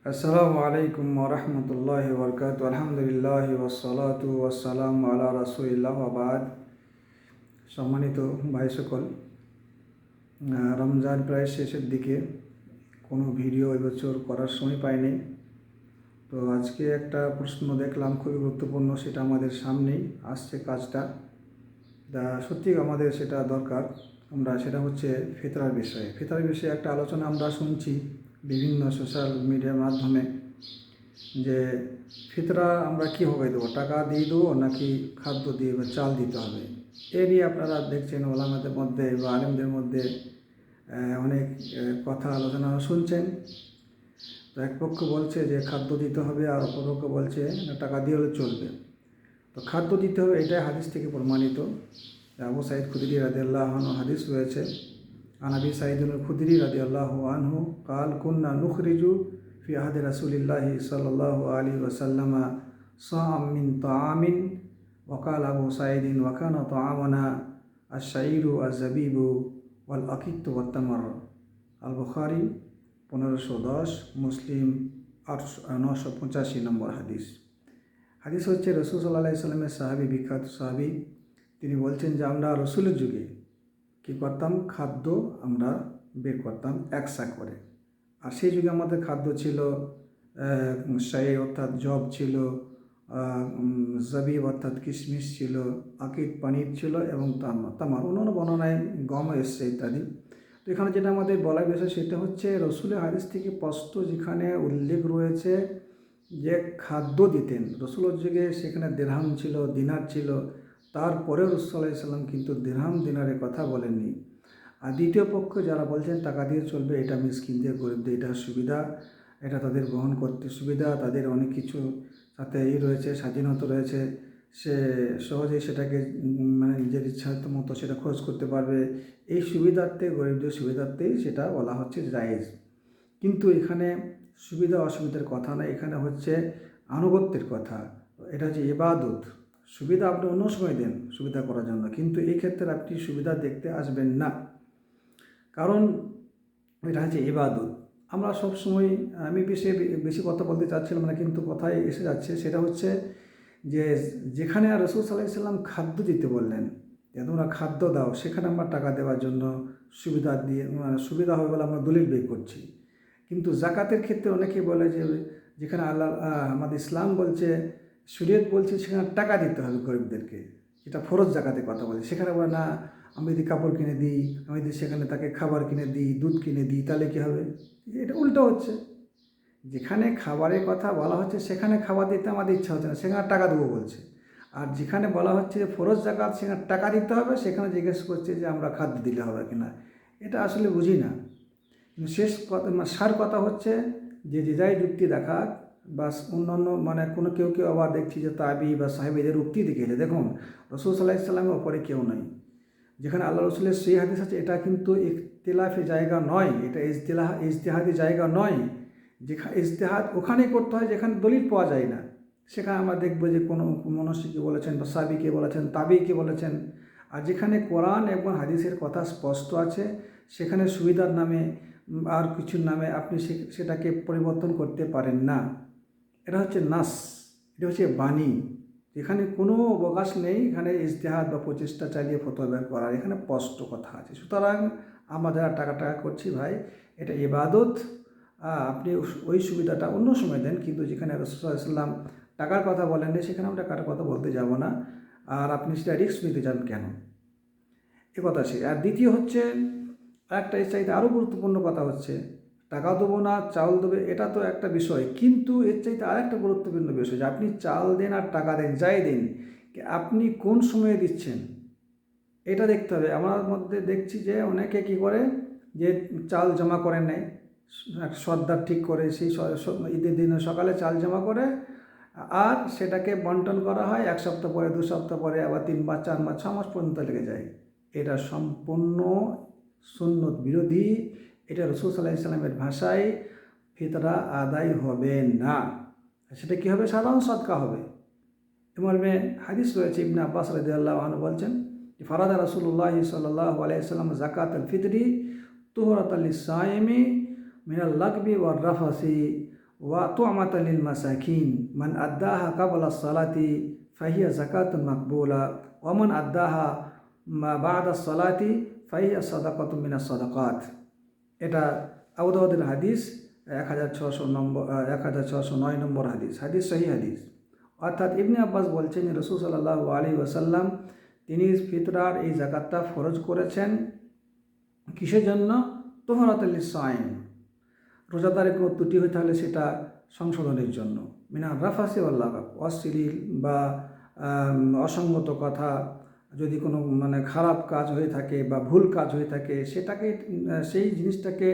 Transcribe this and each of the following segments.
আসসালামু আলাইকুম ওরহমতুল্লাহ বরকাত আলহামদুলিল্লাহ ওসলাতু ওয়াসসালাম আলা রাসূলিল্লাহ ওয়া বাদ। সম্মানিত ভাই সকল, রমজান প্রায় শেষের দিকে, কোনো ভিডিও এবছর করার সময় পাইনি। তো আজকে একটা প্রশ্ন দেখলাম খুবই গুরুত্বপূর্ণ, সেটা আমাদের সামনেই আসছে কাজটা, সত্যি আমাদের সেটা দরকার। সেটা হচ্ছে ফিতরার বিষয়ে। ফিতরার বিষয়ে একটা আলোচনা আমরা শুনছি বিভিন্ন সোশ্যাল মিডিয়ার মাধ্যমে, যে ফিতরা আমরা কীভাবে দেবো, টাকা দিয়ে দেবো নাকি খাদ্য দিয়ে বা চাল দিতে হবে। এ নিয়ে আপনারা দেখছেন ওলামাদের মধ্যে বা আলেমদের মধ্যে অনেক কথা আলোচনা শুনছেন। তো এক পক্ষ বলছে যে খাদ্য দিতে হবে, আর অপর পক্ষ বলছে না টাকা দিয়ে হলে চলবে। তো খাদ্য দিতে হবে, এটাই হাদিস থেকে প্রমাণিত। আবু সাঈদ খুদরি রাদিয়াল্লাহু আনহু হাদিস রয়েছে, আন আবি সাঈদুল খুদরি রাদিয়াল্লাহু আনহু কাল কুন্না নুখরিজু ফি আহদি রাসূলিল্লাহি সাল্লাল্লাহু আলাইহি ওয়াসাল্লাম সাআম মিন তাআমিন ওয়া কাল আবু সাঈদিন ওয়া কানা তাআমুনা আশ-শাঈরু আয-যাবিবু ওয়াল আকিতু ওয়াত তামর। আল বুখারী 1510, মুসলিম 985 নম্বর হাদিস। হাদিস হচ্ছে রাসূল সাল্লাল্লাহু আলাইহি ওয়াসাল্লামের সাহাবী, বিখ্যাত সাহাবী, তিনি বলছেন যে আমরা রসুলের যুগে কী করতাম, খাদ্য আমরা বের করতাম একসা করে। আর সেই যুগে আমাদের খাদ্য ছিল শাইর অর্থাৎ জব ছিল, জাবিব অর্থাৎ কিশমিশ ছিল, আকিদ পানির ছিল এবং তামার অন্যান্য বর্ণনায় গম এসছে ইত্যাদি। তো এখানে যেটা আমাদের বলার বিষয় সেটা হচ্ছে রসুলের হাদিস থেকে স্পষ্ট যেখানে উল্লেখ রয়েছে যে খাদ্য দিতেন রসুলের যুগে, সেখানে দিরহাম ছিল, দিনার ছিল। তারপরেও রাসূল সাল্লাল্লাহু আলাইহি ওয়াসাল্লাম কিন্তু দিরহাম দিনারের কথা বলেননি। আর দ্বিতীয় পক্ষ যারা বলছেন টাকা দিয়ে চলবে, এটা মিসকিনদের, গরিবদের এটা সুবিধা, এটা তাদের গ্রহণ করতে সুবিধা, তাদের অনেক কিছু সাথে রয়েছে, স্বাধীনতা রয়েছে, সে সহজেই সেটাকে মানে নিজের ইচ্ছা মতো সেটা খরচ করতে পারবে। এই সুবিধার্থে, গরিবদের সুবিধার্থেই সেটা বলা হচ্ছে জায়েজ। কিন্তু এখানে সুবিধা অসুবিধার কথা না, এখানে হচ্ছে আনুগত্যের কথা। এটা হচ্ছে ইবাদত। সুবিধা আপনি অন্য সময় দেন সুবিধা করার জন্য, কিন্তু এই ক্ষেত্রে আপনি সুবিধা দেখতে আসবেন না, কারণ এটা হচ্ছে ইবাদত। আমরা সবসময়, আমি বেশি কথা বলতে চাচ্ছিলাম না, কিন্তু কথায় এসে যাচ্ছে, সেটা হচ্ছে যে যেখানে রাসূল সাল্লাল্লাহু আলাইহি ওয়াসাল্লাম খাদ্য দিতে বললেন, যে তোমরা খাদ্য দাও, সেখানে আমরা টাকা দেওয়ার জন্য সুবিধা দিয়ে সুবিধা হবে বলে আমরা দলিল বের করছি। কিন্তু জাকাতের ক্ষেত্রে অনেকেই বলে যে যেখানে আল্লাহ আমাদের ইসলাম বলছে, শরীয়ত বলছে সেখানে টাকা দিতে হবে গরিবদেরকে, এটা ফরজ জাকাতের কথা বলছে, সেখানে বলে না আমি যদি কাপড় কিনে দিই, আমি যদি সেখানে তাকে খাবার কিনে দিই, দুধ কিনে দিই, তাহলে কী হবে। এটা উল্টো হচ্ছে। যেখানে খাবারের কথা বলা হচ্ছে সেখানে খাবার দিতে আমাদের ইচ্ছা হচ্ছে না, সেখানে টাকা দেবো বলছে। আর যেখানে বলা হচ্ছে যে ফরজ জাকাত, সেখানে টাকা দিতে হবে, সেখানে জিজ্ঞেস করছে যে আমরা খাদ্য দিলে হবে কিনা। এটা আসলে বুঝি না। কিন্তু শেষ কথা, সার কথা হচ্ছে যে যাই যুক্তি দেখা বা অন্যান্য কোনো কেউ আবার দেখছি যে তাবি বা সাহেবেদের উক্তি দিকে এলে, দেখুন রাসূল সাল্লাল্লাহু আলাইহি ওয়াসাল্লামের ওপরে কেউ নাই। যেখানে আল্লাহ রসুলের সেই হাদিস আছে, এটা কিন্তু ইখতিলাফি জায়গা নয়, এটা ইজতিহাদি জায়গা নয়। যেখানে ইজতিহাদ ওখানেই করতে হয় যেখানে দলিল পাওয়া যায় না। সেখানে আমরা দেখব যে কোনো মনস্বী কে বলেছেন বা সাবি কে বলেছেন, তাবি কে বলেছেন। আর যেখানে কোরআন এবং হাদিসের কথা স্পষ্ট আছে, সেখানে সুবিধার নামে আর কিছুর নামে আপনি সেটাকে পরিবর্তন করতে পারেন না। এটা হচ্ছে নাস, এটা হচ্ছে বাণী। এখানে কোনো অবকাশ নেই এখানে ইজতিহাদ বা প্রচেষ্টা চালিয়ে ফতোয়া বের করার, এখানে স্পষ্ট কথা আছে। সুতরাং আমরা যারা টাকা করছি ভাই, এটা ইবাদত। আপনি ওই সুবিধাটা অন্য সময় দেন, কিন্তু যেখানে রাসূল সাল্লাল্লাহু আলাইহি ওয়াসাল্লাম টাকার কথা বলেননি, সেখানে আমরা টাকার কথা বলতে যাব না। আর আপনি সেটা রিস্ক নিতে চান কেন, এ কথা সে। আর দ্বিতীয় হচ্ছে আরেকটা, এর চাইতে আরও গুরুত্বপূর্ণ কথা হচ্ছে, টাকা দেবো না চাউল দেবে, এটা তো একটা বিষয়, কিন্তু এর চাইতে আরেকটা গুরুত্বপূর্ণ বিষয় যে আপনি চাল দেন আর টাকা দেন, যাই দিন, আপনি কোন সময়ে দিচ্ছেন এটা দেখতে হবে। আমার মধ্যে দেখছি যে অনেকে কী করে, যে চাল জমা করে নেয়, সর্দার ঠিক করে সেই ঈদের দিনে সকালে চাল জমা করে, আর সেটাকে বন্টন করা হয় 1 সপ্তাহ পরে, 2 সপ্তাহ পরে, আবার 3 মাস, 4 মাস, 6 মাস পর্যন্ত লেগে যায়। এটা সম্পূর্ণ সুন্নত বিরোধী। এটা রাসূল সাল্লাল্লাহু আলাইহি ওয়াসাল্লামের ভাষায় ফিতরা আদায় হবে না। সেটা কী হবে, সাধারণ সদকা হবে। মর্মে হাদিস রয়েছে, ইবনে আব্বাস রাদিয়াল্লাহু আনহু বলছেন, ফারাদা রাসূলুল্লাহ সাল্লাল্লাহু আলাইহি ওয়াসাল্লাম যাকাত আল ফিতরি তুহরাতাল লিসাইমি মিনাল লাগবি ওয়ার রাফাসি ওয়া তু'মাতান লিল মাসাকিন মান আদ্দাহা ক্বাবলা আস-সালাতি ফাহিয়া যাকাতুন মাকবুলা ওয়া মান আদ্দাহা বা'দা আস-সালাতি ফাহিয়া সাদাকাতুন মিনাস সাদাকাত। এটা আবু দাউদের হাদিস 1609 নম্বর হাদিস, হাদিস সহি হাদিস। অর্থাৎ ইবনে আব্বাস বলছেন রাসূল সাল্লাল্লাহু আলাইহি ওয়াসাল্লাম তিনি ফিতরার এই যাকাতটা ফরজ করেছেন কিসের জন্য? তুহরাতাল লিস-সাইম, রোজাদারের কোনো ত্রুটি হয়ে থাকলে সেটা সংশোধনের জন্য, মিনার রাফাসি ওয়াল লাগাব, অশ্লীল বা অসঙ্গত কথা, যদি কোনো খারাপ কাজ হয়ে থাকে বা ভুল কাজ হয়ে থাকে সেটাকে সেই জিনিসটাকে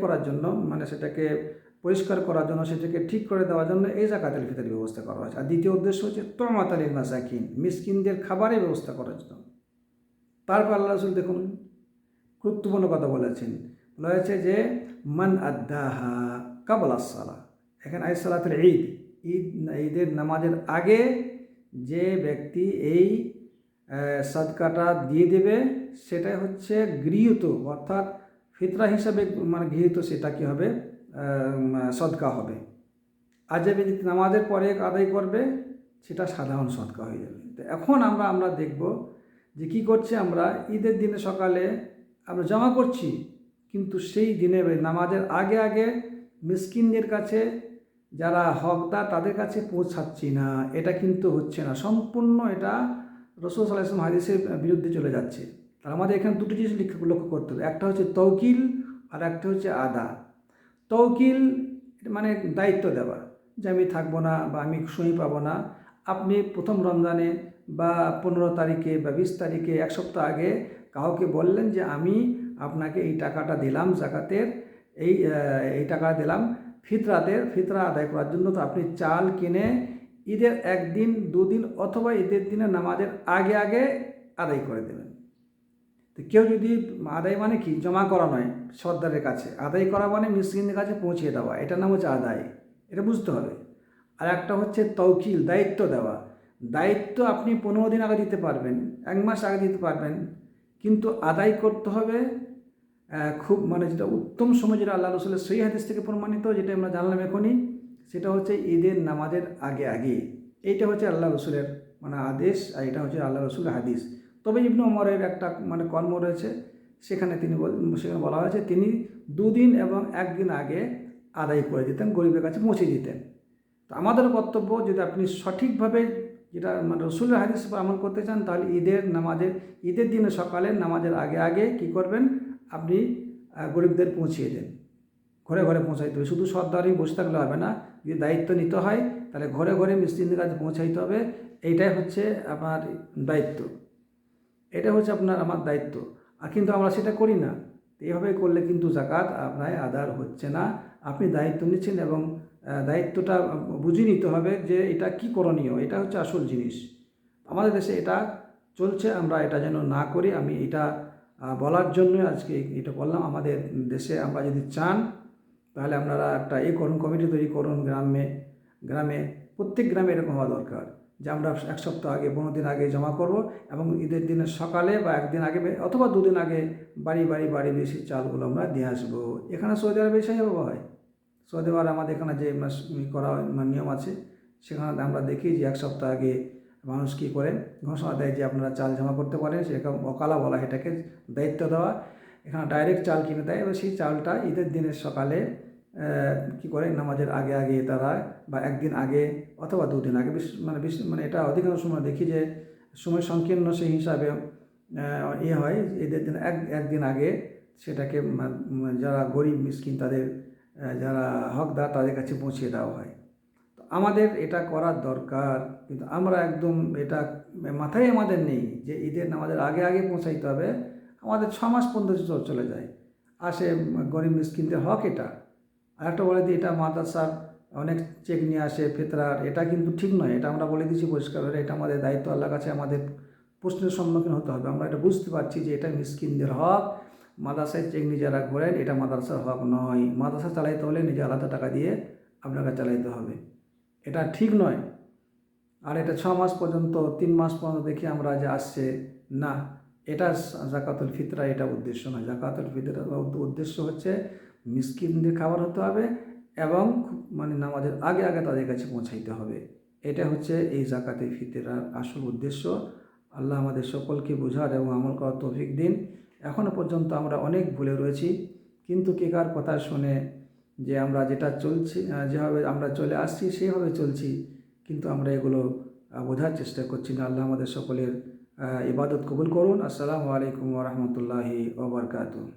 করার জন্য, সেটাকে পরিষ্কার করার জন্য, সেটাকে ঠিক করে দেওয়ার জন্য এই যাকাতুল ফিতরের ব্যবস্থা করা হয়েছে। আর দ্বিতীয় উদ্দেশ্য হচ্ছে তু'মাতান লিল মাসাকিন, মিসকিনদের খাবারের ব্যবস্থা করার জন্য। তারপর আল্লাহ রাসূল দেখুন গুরুত্বপূর্ণ কথা বলেছেন, বলা হয়েছে যে মান আদ্দাহা ক্বাবলা আস-সালাহ, এখানে সালাতুল ঈদের নামাজের আগে যে ব্যক্তি এই সাদকাটা দিয়ে দেবে সেটাই হচ্ছে গৃহীত, অর্থাৎ ফিতরা হিসাবে গৃহীত, সেটা কি হবে? সদকা হবে। আর যে ব্যক্তি নামাজের পরে আদায় করবে সেটা সাধারণ সদকা হয়ে যাবে। তো এখন আমরা দেখব যে কী করছে, আমরা ঈদের দিনে সকালে আমরা জমা করছি, কিন্তু সেই দিনে নামাজের আগে মিসকিনদের কাছে, যারা হকদার তাদের কাছে পৌঁছাচ্ছি না। এটা কিন্তু হচ্ছে না, সম্পূর্ণ এটা রাসূল সাল্লাল্লাহু আলাইহি ওয়াসাল্লাম হাদিসের বিরুদ্ধে চলে যাচ্ছে। আর আমাদের এখানে দুটো জিনিস লক্ষ্য করতে হবে, একটা হচ্ছে তৌকিল আর একটা হচ্ছে আদা। তৌকিল দায়িত্ব দেওয়া, যে আমি থাকবো না বা আমি সময় পাবো না। আপনি প্রথম রমজানে বা 15 তারিখে বা 20 তারিখে, এক সপ্তাহ আগে কাউকে বললেন যে আমি আপনাকে এই টাকাটা দিলাম জাকাতের, এই টাকা দিলাম ফিতরা আদায় করার জন্য। তো আপনি চাল কিনে ঈদের একদিন দুদিন অথবা ঈদের দিনে নামাজের আগে আদায় করে দেবেন। তো কেউ যদি আদায় কি জমা করা নয়, সর্দারের কাছে আদায় করা মিসকিনদের কাছে পৌঁছিয়ে দেওয়া, এটার নাম হচ্ছে আদায়, এটা বুঝতে হবে। আর একটা হচ্ছে তৌকিল, দায়িত্ব দেওয়া। দায়িত্ব আপনি 15 দিন আগে দিতে পারবেন, 1 মাস আগে দিতে পারবেন, কিন্তু আদায় করতে হবে খুব যেটা উত্তম সময়, যেটা আল্লাহ রাসূলের সহিহ হাদিস থেকে প্রমাণিত, যেটা আমরা জানলাম এখনই, সেটা হচ্ছে ঈদের নামাজের আগে। এইটা হচ্ছে আল্লাহ রাসূলের আদেশ, আর এটা হচ্ছে আল্লাহ রাসূলের হাদিস। তবে ইবনে ওমরের একটা কর্ম রয়েছে, সেখানে বলা হয়েছে তিনি 2 দিন এবং 1 দিন আগে আদায় করে দিতেন, গরিবের কাছে পৌঁছে দিতেন। তো আমাদের কর্তব্য, যদি আপনি সঠিকভাবে যেটা রাসূলের হাদিস উপর আমল করতে চান, তাহলে ঈদের দিনে সকালে নামাজের আগে কী করবেন, আপনি গরিবদের পৌঁছিয়ে দেন, ঘরে ঘরে পৌঁছাইতে হবে। শুধু সর্দারই বসে থাকলে হবে না, যদি দায়িত্ব নিতে হয় তাহলে ঘরে ঘরে মিসকিনদের কাছে পৌঁছাইতে হবে। এইটাই হচ্ছে আমার দায়িত্ব, এটা হচ্ছে আমার দায়িত্ব। আর কিন্তু আমরা সেটা করি না। এইভাবে করলে কিন্তু যাকাত আপনার আদায় হচ্ছে না। আপনি দায়িত্ব নিচ্ছেন এবং দায়িত্বটা বুঝে নিতে হবে যে এটা কি করণীয়, এটা হচ্ছে আসল জিনিস। আমাদের দেশে এটা চলছে, আমরা এটা যেন না করি, আমি এটা বলার জন্য আজকে এটা বললাম। আমাদের দেশে আমরা যদি চান তাহলে আপনারা একটা কমিটি তৈরি করুন, গ্রামে প্রত্যেক গ্রামে এরকম হওয়া দরকার, যে আমরা 1 সপ্তাহ আগে 15 দিন আগে জমা করব এবং ঈদের দিনের সকালে বা 1 দিন আগে অথবা 2 দিন আগে বাড়ি বেশি চালগুলো আমরা দিয়ে আসবো। এখানে সৌদি আরবে সেভাবে হয়। সৌদি আরবে আমাদের এখানে যে করা নিয়ম আছে, সেখানে আমরা দেখি যে 1 সপ্তাহ আগে মানুষ কী করে ঘোষণা দেয় যে আপনারা চাল জমা করতে পারেন, সেরকম ওকালা বলা, এটাকে দায়িত্ব দেওয়া। এখানে ডাইরেক্ট চাল কিনে দেয় এবং সেই চালটা ঈদের দিনের সকালে কী করে নামাজের আগে তারা, বা 1 দিন আগে অথবা 2 দিন আগে, এটা অধিকাংশ সময় দেখি যে সময় সংকীর্ণ, সেই হিসাবে হয় ঈদের দিন 1 দিন আগে সেটাকে যারা গরিব মিসকিন, তাদের যারা হকদার, তাদের কাছে পৌঁছিয়ে দেওয়া হয়। তো আমাদের এটা করার দরকার, কিন্তু আমরা একদম এটা মাথায় আমাদের নেই যে ঈদের নামাজের আগে পৌঁছাইতে হবে। আমাদের 6 মাস পর্যন্ত চলে যায়, আসে গরিব মিসকিনদের হক এটা। আর একটা বলে দিই, এটা মাদ্রাসার অনেক চেক নিয়ে আসে ফিতরার, এটা কিন্তু ঠিক নয়। এটা আমরা বলে দিচ্ছি পরিষ্কার করে, এটা আমাদের দায়িত্ব, আল্লাহর কাছে আমাদের প্রশ্নের সম্মুখীন হতে হবে। আমরা এটা বুঝতে পারছি যে এটা মিসকিনদের হক। মাদ্রাসায় চেক নিয়ে যারা ঘোরেন, এটা মাদ্রাসার হক নয়। মাদ্রাসা চালাইতে হলে নিজে আলাদা টাকা দিয়ে আপনাকে চালাইতে হবে, এটা ঠিক নয়। আর এটা 6 মাস পর্যন্ত, 3 মাস পর্যন্ত দেখি আমরা যে আসছে না, এটা যাকাতুল ফিতরা এটা উদ্দেশ্য নয়। যাকাতুল ফিতরা উদ্দেশ্য হচ্ছে মিসকিনদের খাবার হতে হবে এবং মানে নামাজের আগে আগে তাদের কাছে পৌঁছাইতে হবে। এটা হচ্ছে এই জাকাতে ফিতরার আসল উদ্দেশ্য। আল্লাহ আমাদের সকলকে বোঝার এবং আমল করার তৌফিক দিন। এখনও পর্যন্ত আমরা অনেক ভুলে রয়েছি, কিন্তু কে কার কথা শুনে যে আমরা যেটা চলছি, যেভাবে আমরা চলে আসছি সেভাবে চলছি, কিন্তু আমরা এগুলো বোঝার চেষ্টা করছি না। আল্লাহ আমাদের সকলের ইবাদত কবুল করুন। আসসালামু আলাইকুম ওয়া রাহমাতুল্লাহি ওয়া বারাকাতুহু।